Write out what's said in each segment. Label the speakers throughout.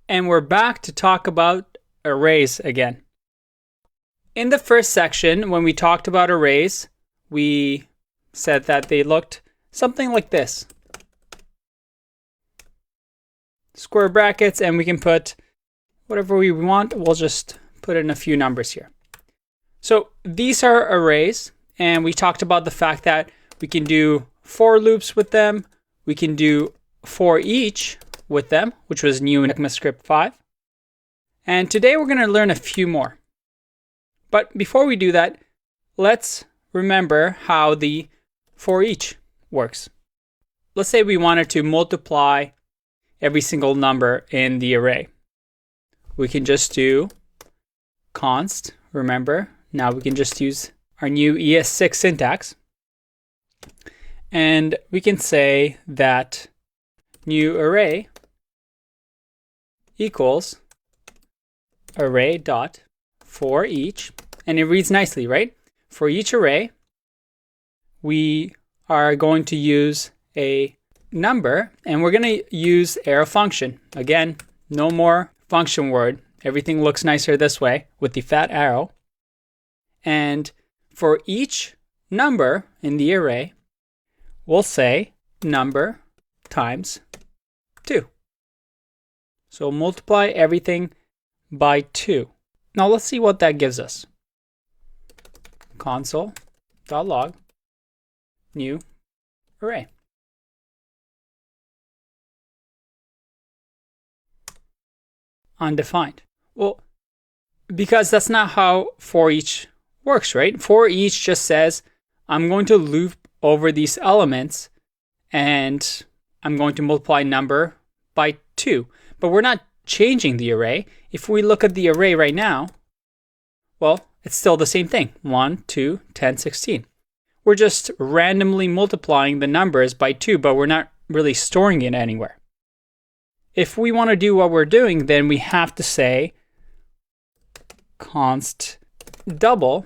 Speaker 1: And we're back to talk about arrays again. In the first section, when we talked about arrays, we said that they looked something like this. Square brackets, and we can put whatever we want. We'll just put in a few numbers here. So these are arrays, and we talked about the fact that we can do for loops with them. We can do for each with them, which was new in ECMAScript 5. And today we're going to learn a few more. But before we do that, let's remember how the for each works. Let's say we wanted to multiply every single number in the array. We can just do const, remember. Now we can just use our new ES6 syntax. And we can say that new array equals array dot for each, and it reads nicely, right? For each array, we are going to use a number, and we're going to use arrow function. Again, no more function word. Everything looks nicer this way with the fat arrow. And for each number in the array, we'll say number times 2. So multiply everything by 2. Now let's see what that gives us. Console.log new array. Undefined. Well, because that's not how for each works, right? For each just says, I'm going to loop over these elements and I'm going to multiply number by 2. But we're not changing the array. If we look at the array right now, well, it's still the same thing. 1, 2, 10, 16. We're just randomly multiplying the numbers by 2, but we're not really storing it anywhere. If we want to do what we're doing, then we have to say const double,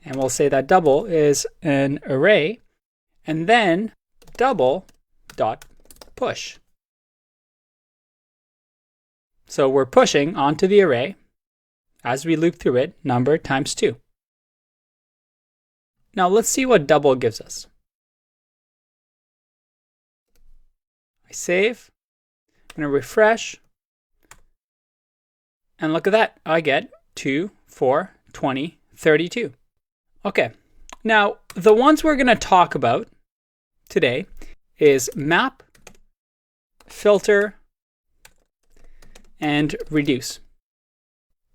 Speaker 1: and we'll say that double is an array, and then double dot push. So we're pushing onto the array as we loop through it, number times 2. Now let's see what double gives us. I save. I'm going to refresh. And look at that. I get 2, 4, 20, 32. Okay. Now, the ones we're going to talk about today is map, filter, and reduce.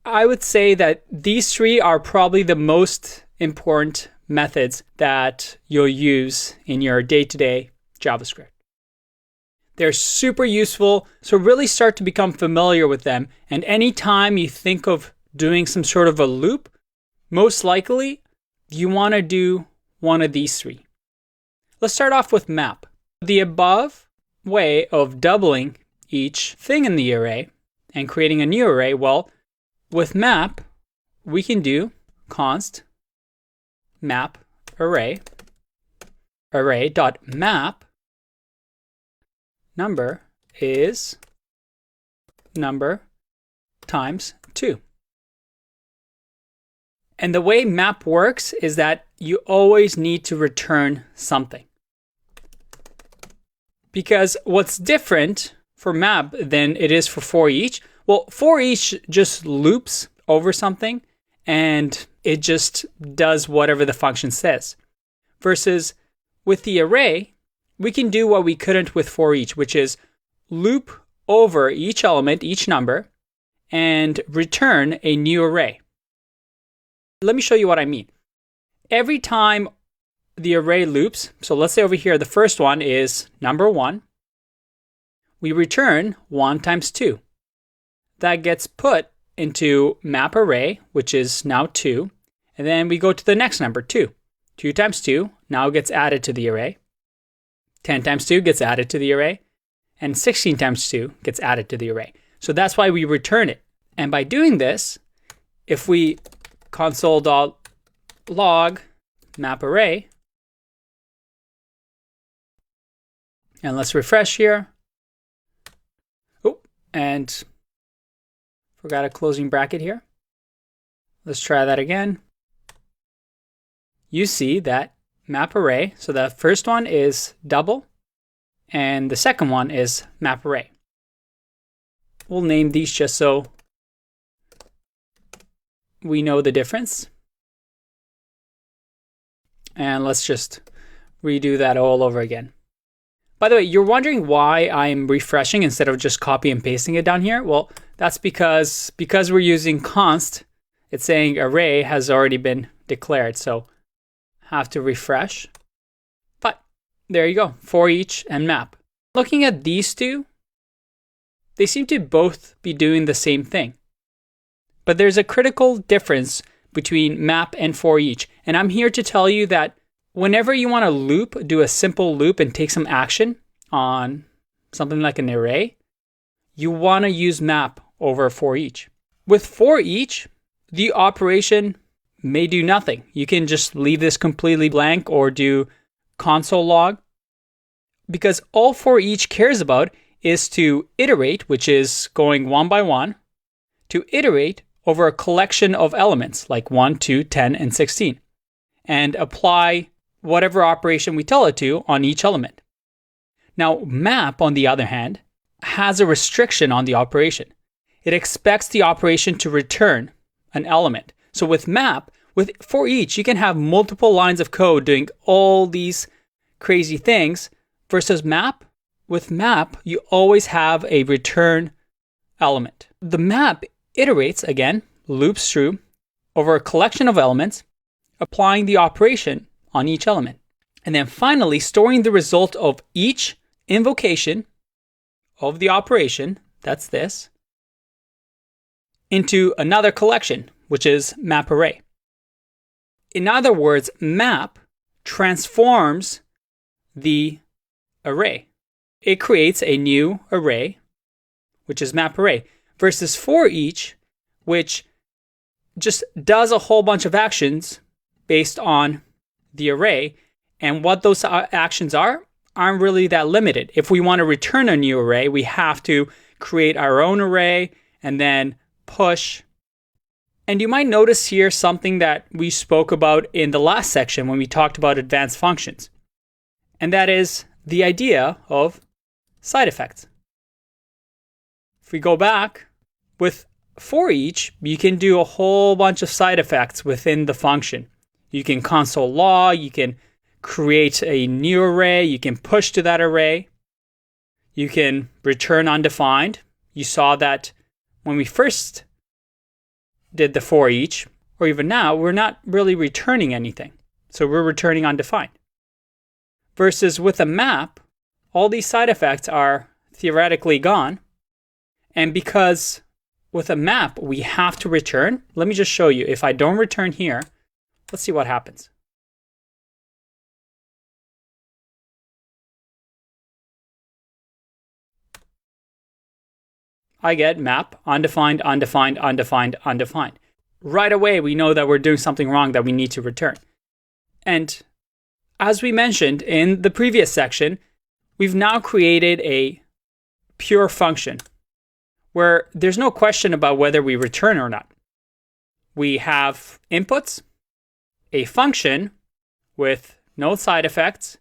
Speaker 1: I would say that these three are probably the most important methods that you'll use in your day-to-day JavaScript. They're super useful, so really start to become familiar with them. And anytime you think of doing some sort of a loop, most likely you want to do one of these three. Let's start off with map. The above way of doubling each thing in the array and creating a new array, well, with map, we can do const map array dot map number is number times 2. And the way map works is that you always need to return something. Because what's different for map than it is for each, well, for each just loops over something and it just does whatever the function says. Versus with the array, we can do what we couldn't with for each, which is loop over each element, each number, and return a new array. Let me show you what I mean. Every time the array loops, so let's say over here, the first one is number 1, we return 1 times 2. That gets put into map array, which is now 2, and then we go to the next number, 2. 2 times 2 now gets added to the array. 10 times 2 gets added to the array, and 16 times 2 gets added to the array. So that's why we return it. And by doing this, if we console.log map array, and let's refresh here. Oh, And forgot a closing bracket here. Let's try that again. You see that map array. So the first one is double, and the second one is map array. We'll name these just so we know the difference. And let's just redo that all over again. By the way, you're wondering why I'm refreshing instead of just copy and pasting it down here. Well, that's because we're using const, it's saying array has already been declared. So have to refresh. But there you go, for each and map. Looking at these two, they seem to both be doing the same thing. But there's a critical difference between map and for each. And I'm here to tell you that whenever you want to loop, do a simple loop and take some action on something like an array, you want to use map over for each. With for each, the operation may do nothing. You can just leave this completely blank or do console log, because all for each cares about is to iterate, which is going one by one, to iterate over a collection of elements like 1, 2, 10, and 16, and apply whatever operation we tell it to on each element. Now, map, on the other hand, has a restriction on the operation. It expects the operation to return an element. So with map, with for each, you can have multiple lines of code doing all these crazy things, versus map. With map, you always have a return element. The map iterates, again, loops through over a collection of elements, applying the operation on each element. And then finally, storing the result of each invocation of the operation, that's this, into another collection, which is map array. In other words, map transforms the array. It creates a new array, which is map array, versus for each, which just does a whole bunch of actions based on the array. And what those actions aren't really that limited. If we want to return a new array, we have to create our own array and then push. And you might notice here something that we spoke about in the last section when we talked about advanced functions. And that is the idea of side effects. If we go back, with for each, you can do a whole bunch of side effects within the function. You can console log, you can create a new array, you can push to that array, you can return undefined. You saw that when we first did the for each, or even now, we're not really returning anything. So we're returning undefined. Versus with a map, all these side effects are theoretically gone. And because with a map, we have to return, let me just show you. If I don't return here, let's see what happens. I get map, undefined, undefined, undefined, undefined. Right away, we know that we're doing something wrong that we need to return. And as we mentioned in the previous section, we've now created a pure function where there's no question about whether we return or not. We have inputs, a function with no side effects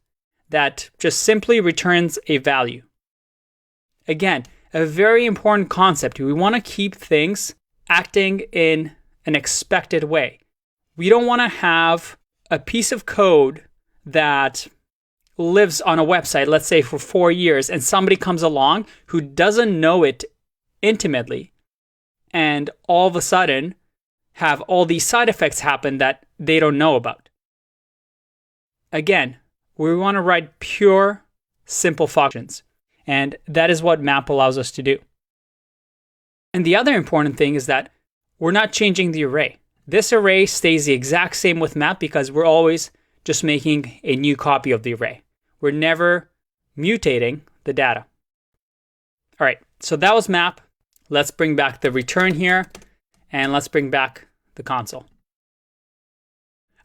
Speaker 1: that just simply returns a value. Again, a very important concept. We want to keep things acting in an expected way. We don't want to have a piece of code that lives on a website, let's say for 4 years, and somebody comes along who doesn't know it intimately, and all of a sudden have all these side effects happen that they don't know about. Again, we want to write pure, simple functions, and that is what map allows us to do. And the other important thing is that we're not changing the array. This array stays the exact same with map because we're always just making a new copy of the array. We're never mutating the data. All right, so that was map. Let's bring back the return here, and let's bring back the console.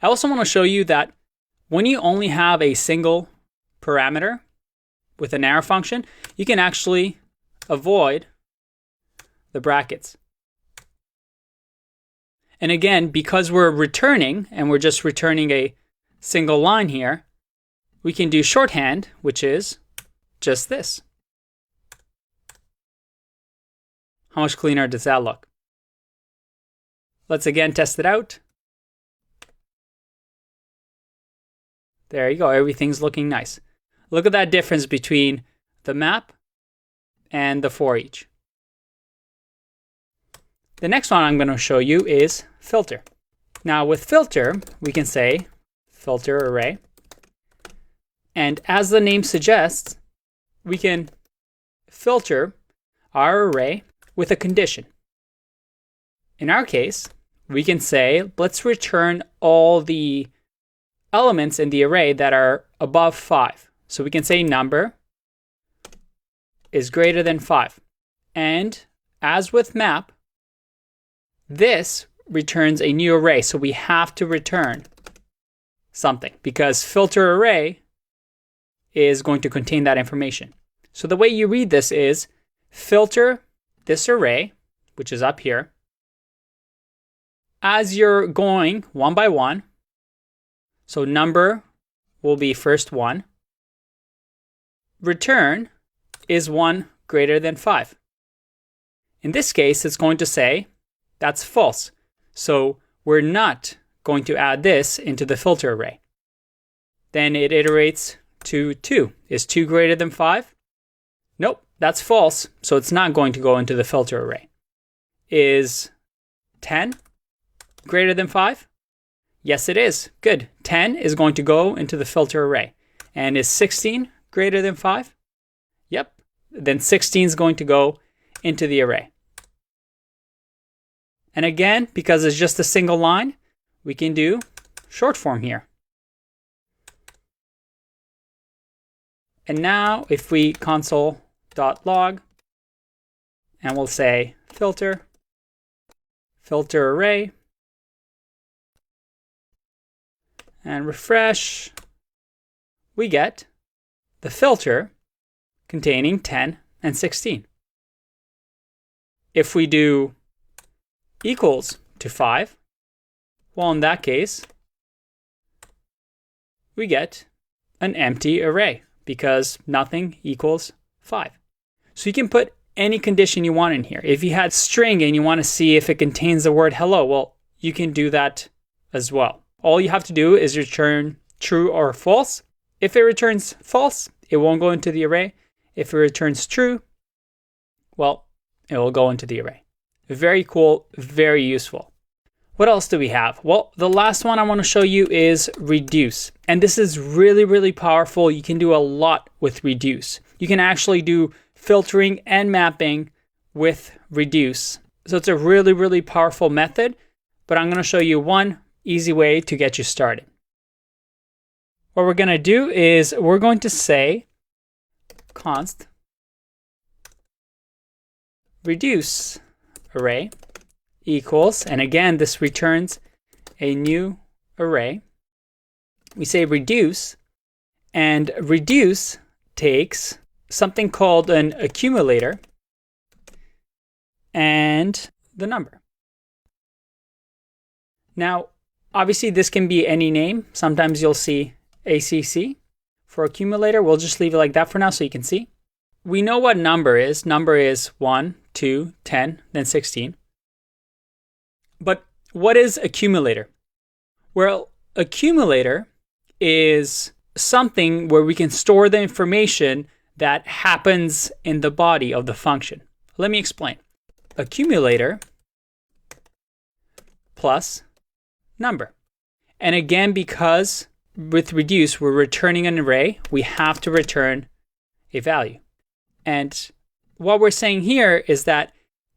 Speaker 1: I also want to show you that when you only have a single parameter with an arrow function, you can actually avoid the brackets. And again, because we're returning, and we're just returning a single line here, we can do shorthand, which is just this. How much cleaner does that look? Let's again test it out. There you go, everything's looking nice. Look at that difference between the map and the for each. The next one I'm going to show you is filter. Now with filter, we can say filter array. And as the name suggests, we can filter our array with a condition. In our case, we can say, let's return all the elements in the array that are above 5. So we can say number is greater than 5. And as with map, this returns a new array. So we have to return something because filter array is going to contain that information. So the way you read this is filter this array, which is up here. As you're going one by one, so number will be first 1. Return is 1 greater than 5. In this case, it's going to say that's false. So we're not going to add this into the filter array. Then it iterates to 2. Is 2 greater than 5? Nope, that's false. So it's not going to go into the filter array. Is 10 greater than 5? Yes, it is. Good. 10 is going to go into the filter array. And is 16 greater than 5? Yep. Then 16 is going to go into the array. And again, because it's just a single line, we can do short form here. And now if we console.log, and we'll say filter array, and refresh, we get the filter containing 10 and 16. If we do equals to 5, well, in that case, we get an empty array because nothing equals 5. So you can put any condition you want in here. If you had string and you want to see if it contains the word hello, well, you can do that as well. All you have to do is return true or false. If it returns false, it won't go into the array. If it returns true, well, it will go into the array. Very cool, very useful. What else do we have? Well, the last one I want to show you is reduce. And this is really, really powerful. You can do a lot with reduce. You can actually do filtering and mapping with reduce. So it's a really, really powerful method, but I'm going to show you one easy way to get you started. What we're going to do is we're going to say const reduce array equals, and again, this returns a new array. We say reduce, and reduce takes something called an accumulator and the number. Now, obviously, this can be any name. Sometimes you'll see ACC for accumulator. We'll just leave it like that for now so you can see. We know what number is. Number is 1, 2, 10, then 16. But what is accumulator? Well, accumulator is something where we can store the information that happens in the body of the function. Let me explain. Accumulator plus number. And again, because with reduce, we're returning an array, we have to return a value. And what we're saying here is that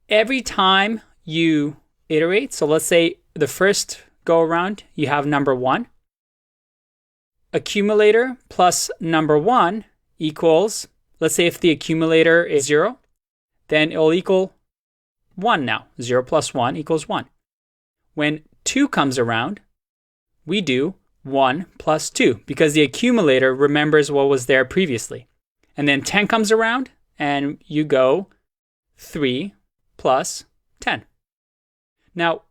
Speaker 1: every time you iterate, so let's say the first go around, you have number 1. Accumulator plus number 1 equals, let's say if the accumulator is 0, then it will equal 1 now. 0 plus 1 equals 1. When 2 comes around, we do 1 plus 2 because the accumulator remembers what was there previously. And then 10 comes around and you go 3 plus 10. Now,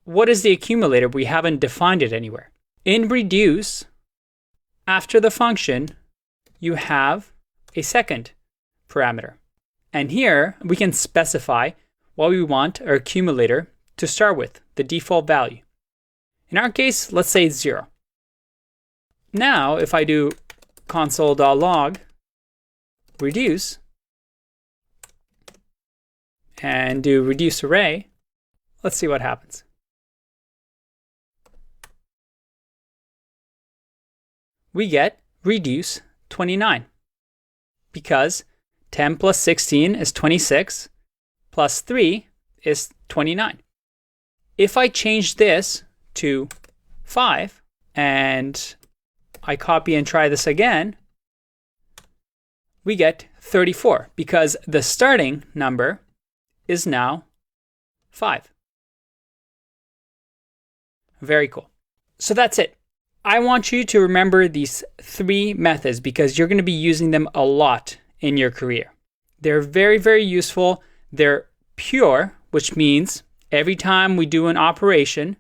Speaker 1: what is the accumulator? We haven't defined it anywhere. In reduce, after the function, you have a second parameter. And here we can specify what we want our accumulator to start with, the default value. In our case, let's say it's 0. Now, if I do console.log reduce and do reduce array, let's see what happens. We get reduce 29 because 10 plus 16 is 26 plus 3 is 29. If I change this to 5 and I copy and try this again, we get 34 because the starting number is now 5. Very cool. So that's it. I want you to remember these 3 methods because you're going to be using them a lot in your career. They're very, very useful. They're pure, which means every time we do an operation,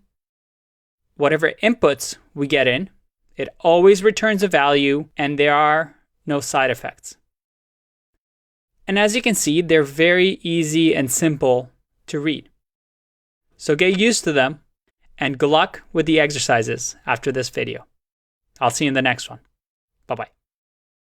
Speaker 1: whatever inputs we get in, it always returns a value and there are no side effects. And as you can see, they're very easy and simple to read. So get used to them and good luck with the exercises after this video. I'll see you in the next one. Bye-bye.